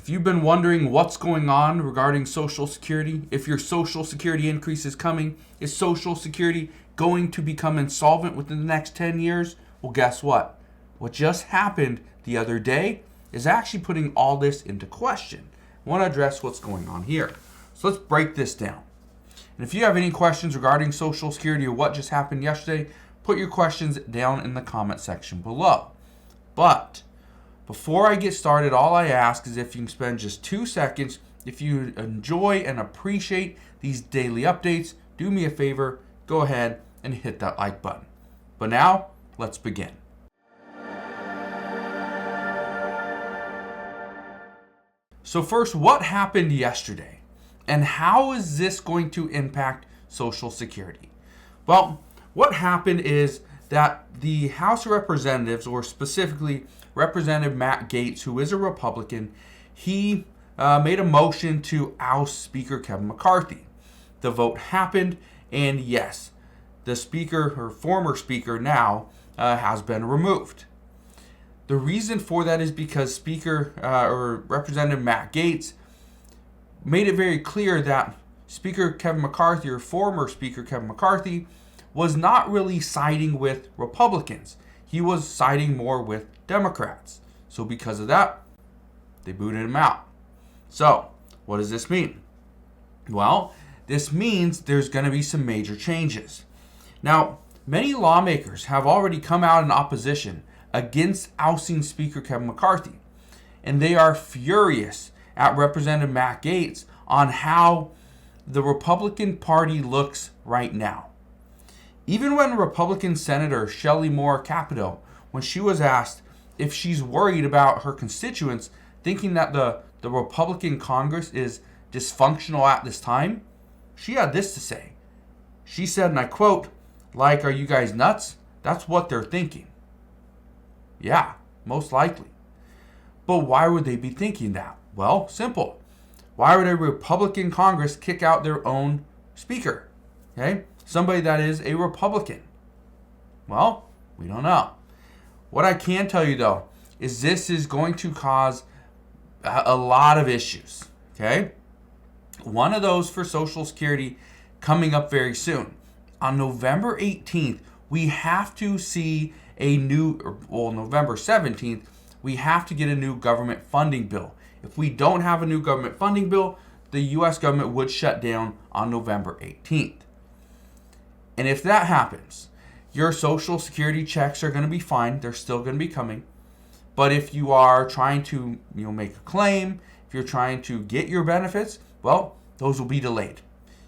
If you've been wondering what's going on regarding Social Security, if your Social Security increase is coming, is Social Security going to become insolvent within the next 10 years? Well, guess what? What just happened the other day is actually putting all this into question. I want to address what's going on here. So let's break this down. And if you have any questions regarding Social Security or what just happened yesterday, put your questions down in the comment section below. But before I get started, all I ask is if you can spend just 2 seconds. If you enjoy and appreciate these daily updates, do me a favor, go ahead and hit that like button. But now, let's begin. So first, what happened yesterday? And how is this going to impact Social Security? Well, what happened is that the House of Representatives, or specifically Representative Matt Gaetz, who is a Republican, he made a motion to oust Speaker Kevin McCarthy. The vote happened, and yes, the Speaker, or former Speaker now, has been removed. The reason for that is because Speaker or Representative Matt Gaetz made it very clear that Speaker Kevin McCarthy, or former Speaker Kevin McCarthy, was not really siding with Republicans. He was siding more with Democrats. So because of that, they booted him out. So what does this mean? Well, this means there's going to be some major changes. Now, many lawmakers have already come out in opposition against ousting Speaker Kevin McCarthy. And they are furious at Representative Matt Gaetz on how the Republican Party looks right now. Even when Republican Senator Shelley Moore Capito, when she was asked if she's worried about her constituents thinking that the Republican Congress is dysfunctional at this time, she had this to say. She said, and I quote, "Like, are you guys nuts? That's what they're thinking." Yeah, most likely. But why would they be thinking that? Well, simple. Why would a Republican Congress kick out their own speaker? Okay? Somebody that is a Republican. Well, we don't know. What I can tell you, though, is this is going to cause a lot of issues. Okay? One of those for Social Security coming up very soon. On November 18th, we have to see November 17th, we have to get a new government funding bill. If we don't have a new government funding bill, the U.S. government would shut down on November 18th. And if that happens, your Social Security checks are going to be fine. They're still going to be coming. But if you are trying to make a claim, if you're trying to get your benefits, well, those will be delayed.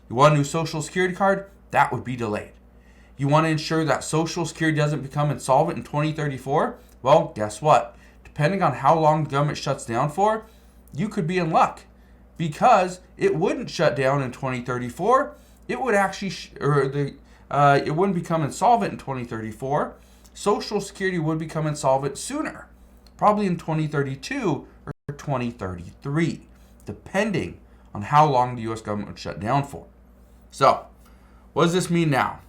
You want a new Social Security card? That would be delayed. You want to ensure that Social Security doesn't become insolvent in 2034? Well, guess what? Depending on how long the government shuts down for, you could be in luck, because it wouldn't shut down in 2034. It would actually, it wouldn't become insolvent in 2034. Social Security would become insolvent sooner, probably in 2032 or 2033, depending on how long the U.S. government would shut down for. So, what does this mean now?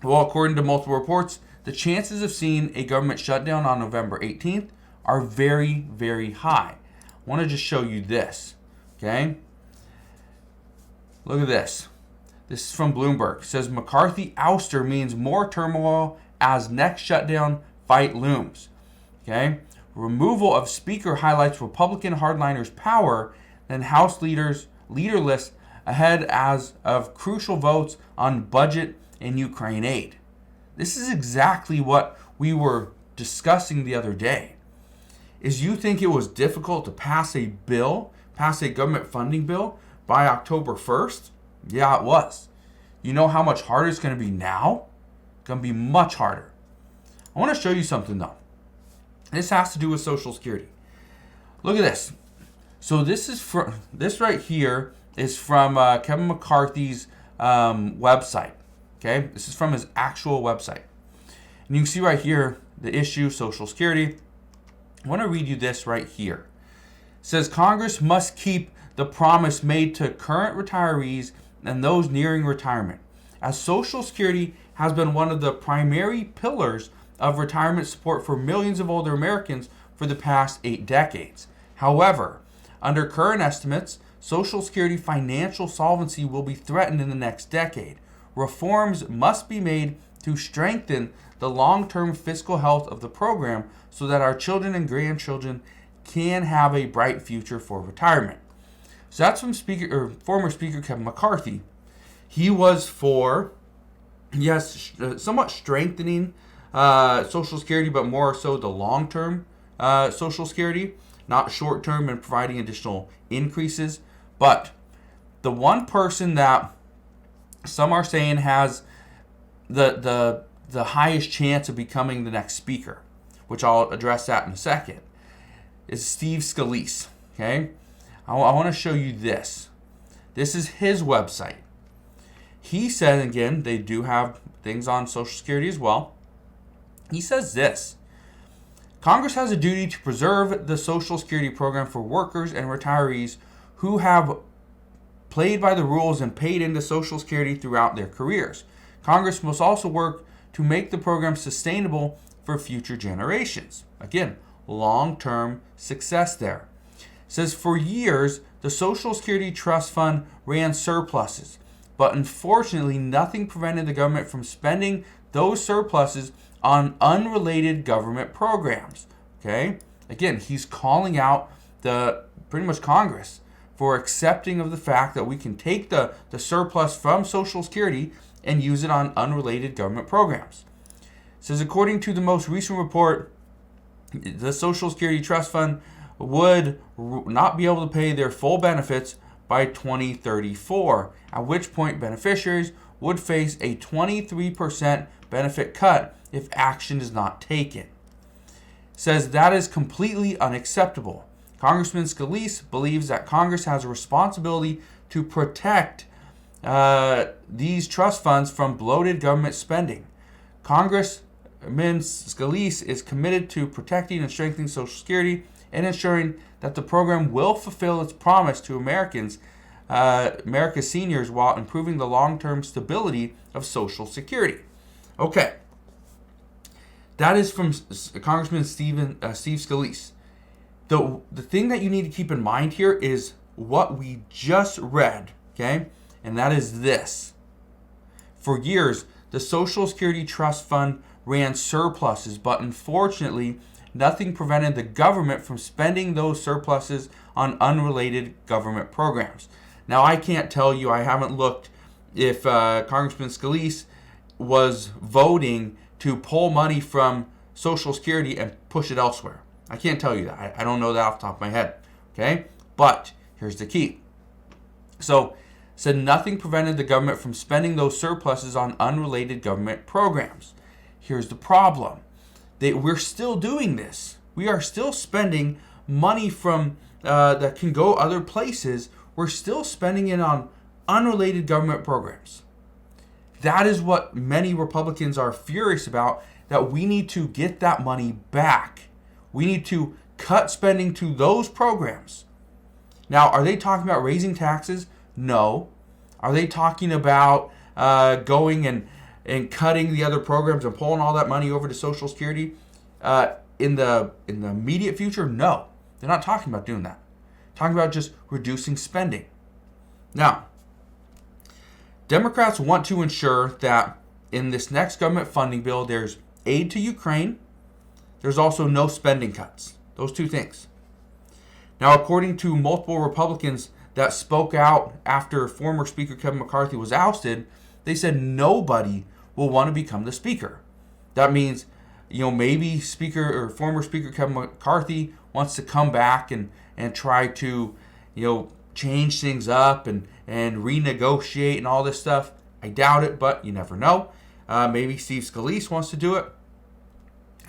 Well, according to multiple reports, the chances of seeing a government shutdown on November 18th are very, very high. I want to just show you this, okay? Look at this. This is from Bloomberg. It says McCarthy ouster means more turmoil as next shutdown fight looms, okay? Removal of Speaker highlights Republican hardliners' power, then House leaderless ahead as of crucial votes on budget and Ukraine aid. This is exactly what we were discussing the other day. Is you think it was difficult to pass a government funding bill by October 1st? Yeah, it was. You know how much harder it's going to be now? It's going to be much harder. I want to show you something, though. This has to do with Social Security. Look at this. So this right here is from Kevin McCarthy's website. Okay, this is from his actual website. And you can see right here the issue, Social Security. I want to read you this right here. It says, Congress must keep the promise made to current retirees and those nearing retirement, as Social Security has been one of the primary pillars of retirement support for millions of older Americans for the past 8 decades. However, Under current estimates, Social Security financial solvency will be threatened in the next decade. Reforms must be made to strengthen the long-term fiscal health of the program so that our children and grandchildren can have a bright future for retirement. So that's from former Speaker Kevin McCarthy. He was for, yes, somewhat strengthening Social Security, but more so the long-term Social Security, not short-term and providing additional increases. But the one person that some are saying has the highest chance of becoming the next speaker, which I'll address that in a second, is Steve Scalise. Okay, I want to show you this. This is his website. He said, again, they do have things on Social Security as well. He says this: Congress has a duty to preserve the Social Security program for workers and retirees who have played by the rules and paid into Social Security throughout their careers. Congress must also work to make the program sustainable for future generations. Again, long-term success there. It says, for years, the Social Security Trust Fund ran surpluses, but unfortunately, nothing prevented the government from spending those surpluses on unrelated government programs. Okay? Again, he's calling out pretty much Congress for accepting of the fact that we can take the surplus from Social Security and use it on unrelated government programs. It says, according to the most recent report, the Social Security Trust Fund would not be able to pay their full benefits by 2034, at which point beneficiaries would face a 23% benefit cut if action is not taken. It says that is completely unacceptable. Congressman Scalise believes that Congress has a responsibility to protect these trust funds from bloated government spending. Congressman Scalise is committed to protecting and strengthening Social Security and ensuring that the program will fulfill its promise to America's seniors while improving the long-term stability of Social Security. Okay. That is from Congressman Steve Scalise. The thing that you need to keep in mind here is what we just read, okay? And that is this. For years, the Social Security Trust Fund ran surpluses, but unfortunately, nothing prevented the government from spending those surpluses on unrelated government programs. Now, I can't tell you, I haven't looked if Congressman Scalise was voting to pull money from Social Security and push it elsewhere. I can't tell you that. I don't know that off the top of my head. Okay? But here's the key. So, said nothing prevented the government from spending those surpluses on unrelated government programs. Here's the problem. We're still doing this. We are still spending money from that can go other places. We're still spending it on unrelated government programs. That is what many Republicans are furious about, that we need to get that money back. We need to cut spending to those programs. Now, are they talking about raising taxes? No. Are they talking about going and cutting the other programs and pulling all that money over to Social Security in the immediate future? No. They're not talking about doing that. They're talking about just reducing spending. Now, Democrats want to ensure that in this next government funding bill, there's aid to Ukraine. There's also no spending cuts. Those two things. Now, according to multiple Republicans that spoke out after former Speaker Kevin McCarthy was ousted, they said nobody will want to become the Speaker. That means, maybe former Speaker Kevin McCarthy wants to come back and try to, change things up and renegotiate and all this stuff. I doubt it, but you never know. Maybe Steve Scalise wants to do it.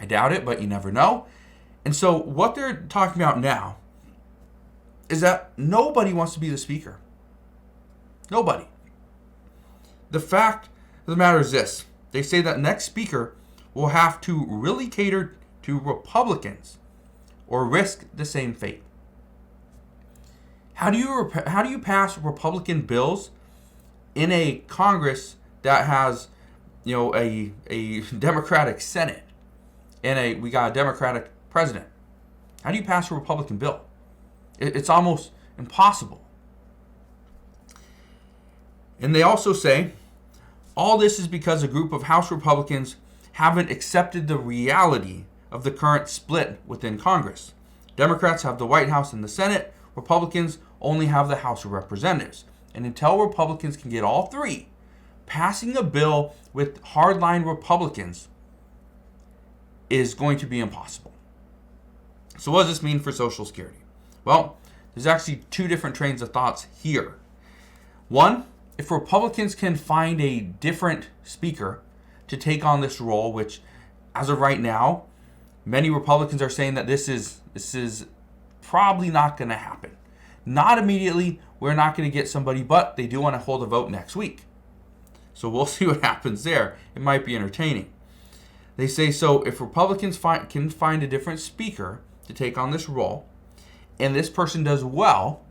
I doubt it, but you never know. And so what they're talking about now is that nobody wants to be the Speaker. Nobody. The fact of the matter is this. They say that next Speaker will have to really cater to Republicans or risk the same fate. How do you pass Republican bills in a Congress that has, a Democratic Senate and we got a Democratic president? How do you pass a Republican bill? It's almost impossible. And they also say all this is because a group of House Republicans haven't accepted the reality of the current split within Congress. Democrats have the White House and the Senate. Republicans only have the House of Representatives. And until Republicans can get all three, passing a bill with hardline Republicans is going to be impossible. So what does this mean for Social Security? Well, there's actually two different trains of thoughts here. One, if Republicans can find a different speaker to take on this role, which as of right now, many Republicans are saying that this is probably not going to happen. Not immediately, we're not going to get somebody, but they do want to hold a vote next week. So we'll see what happens there. It might be entertaining. They say, so if Republicans can find a different speaker to take on this role, and this person does well,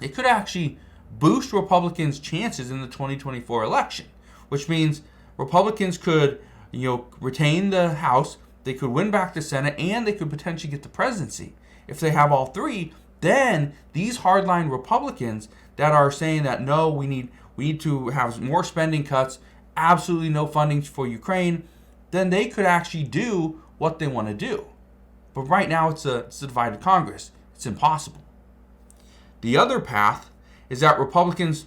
it could actually boost Republicans' chances in the 2024 election, which means Republicans could, retain the House, they could win back the Senate, and they could potentially get the presidency. If they have all three, then these hardline Republicans that are saying that no, we need to have more spending cuts, absolutely no funding for Ukraine, then they could actually do what they want to do. But right now it's a divided Congress. It's impossible. The other path is that Republicans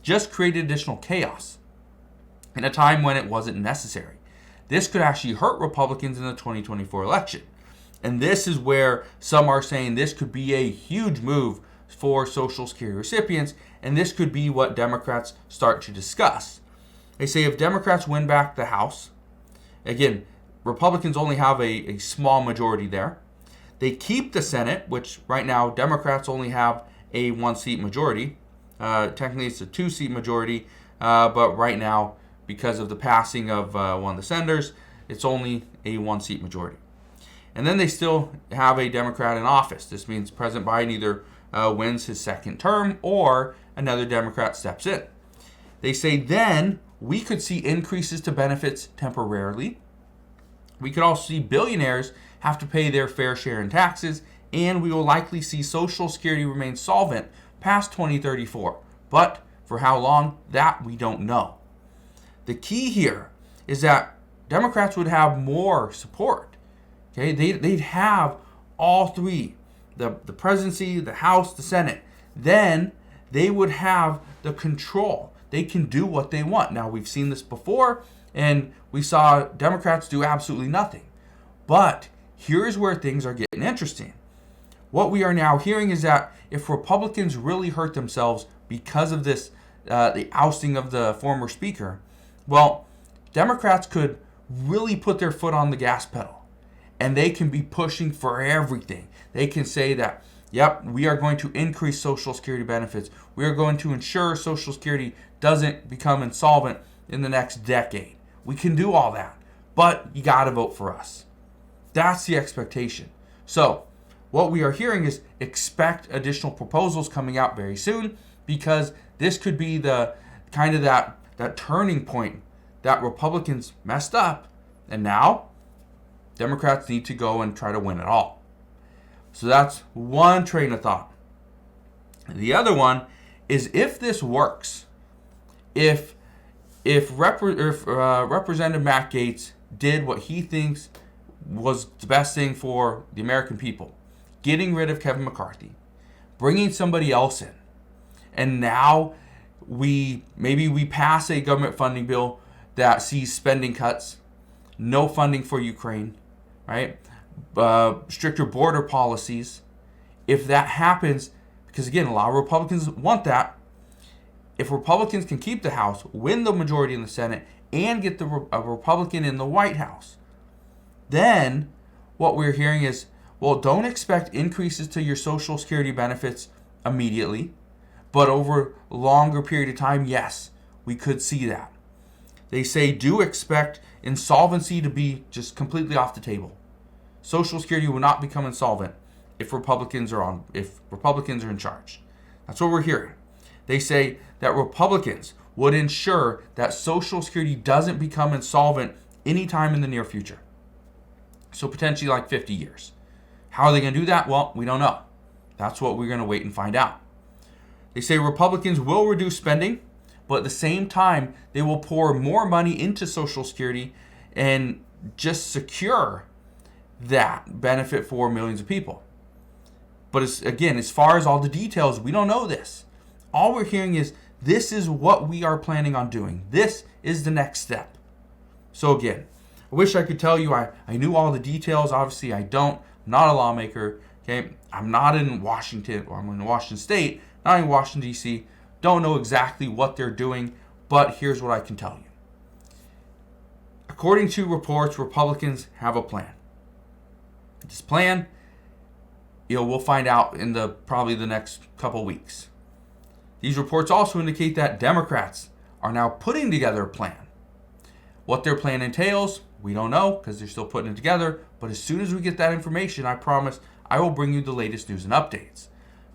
just created additional chaos in a time when it wasn't necessary. This could actually hurt Republicans in the 2024 election. And this is where some are saying this could be a huge move for Social Security recipients, and this could be what Democrats start to discuss. They say if Democrats win back the House, again, Republicans only have a small majority there. They keep the Senate, which right now Democrats only have a 1-seat majority. Technically it's a 2-seat majority, but right now, because of the passing of one of the senators, it's only a 1-seat majority. And then they still have a Democrat in office. This means President Biden either wins his second term or another Democrat steps in. They say then we could see increases to benefits temporarily. We could also see billionaires have to pay their fair share in taxes, and we will likely see Social Security remain solvent past 2034. But for how long, that we don't know. The key here is that Democrats would have more support. Okay, they'd have all three, the presidency, the House, the Senate. Then they would have the control. They can do what they want. Now, we've seen this before, and we saw Democrats do absolutely nothing. But here's where things are getting interesting. What we are now hearing is that if Republicans really hurt themselves because of this, the ousting of the former speaker, well, Democrats could really put their foot on the gas pedal. And they can be pushing for everything. They can say that, yep, we are going to increase Social Security benefits. We are going to ensure Social Security doesn't become insolvent in the next decade. We can do all that. But you got to vote for us. That's the expectation. So what we are hearing is expect additional proposals coming out very soon, because this could be the kind of that turning point that Republicans messed up. And now Democrats need to go and try to win it all. So that's one train of thought. The other one is if this works, if Representative Matt Gaetz did what he thinks was the best thing for the American people, getting rid of Kevin McCarthy, bringing somebody else in, and now we pass a government funding bill that sees spending cuts, no funding for Ukraine, right? Stricter border policies. If that happens, because again, a lot of Republicans want that. If Republicans can keep the House, win the majority in the Senate, and get a Republican in the White House, then what we're hearing is, well, don't expect increases to your Social Security benefits immediately, but over a longer period of time, yes, we could see that. They say do expect insolvency to be just completely off the table. Social Security will not become insolvent if Republicans are in charge. That's what we're hearing. They say that Republicans would ensure that Social Security doesn't become insolvent anytime in the near future. So potentially like 50 years. How are they going to do that? Well, we don't know. That's what we're going to wait and find out. They say Republicans will reduce spending, but at the same time, they will pour more money into Social Security and just secure that benefit for millions of people. But as far as all the details, we don't know this. All we're hearing is this is what we are planning on doing. This is the next step. So again, I wish I could tell you I knew all the details. Obviously, I don't. I'm not a lawmaker. Okay, I'm not in Washington, or I'm in Washington State, not in Washington, D.C. Don't know exactly what they're doing, but here's what I can tell you. According to reports, Republicans have a plan. This plan, we'll find out in probably the next couple weeks. These reports also indicate that Democrats are now putting together a plan. What their plan entails, we don't know because they're still putting it together. But as soon as we get that information, I promise I will bring you the latest news and updates.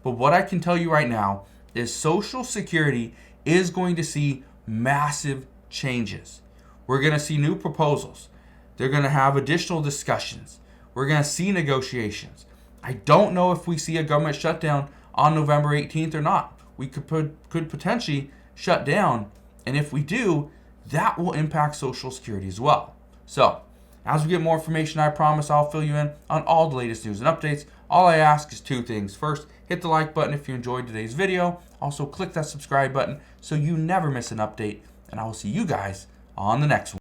But what I can tell you right now is Social Security is going to see massive changes. We're going to see new proposals. They're going to have additional discussions. We're going to see negotiations. I don't know if we see a government shutdown on November 18th or not. We could potentially shut down. And if we do, that will impact Social Security as well. So, as we get more information, I promise I'll fill you in on all the latest news and updates. All I ask is two things. First, hit the like button if you enjoyed today's video. Also, click that subscribe button so you never miss an update. And I will see you guys on the next one.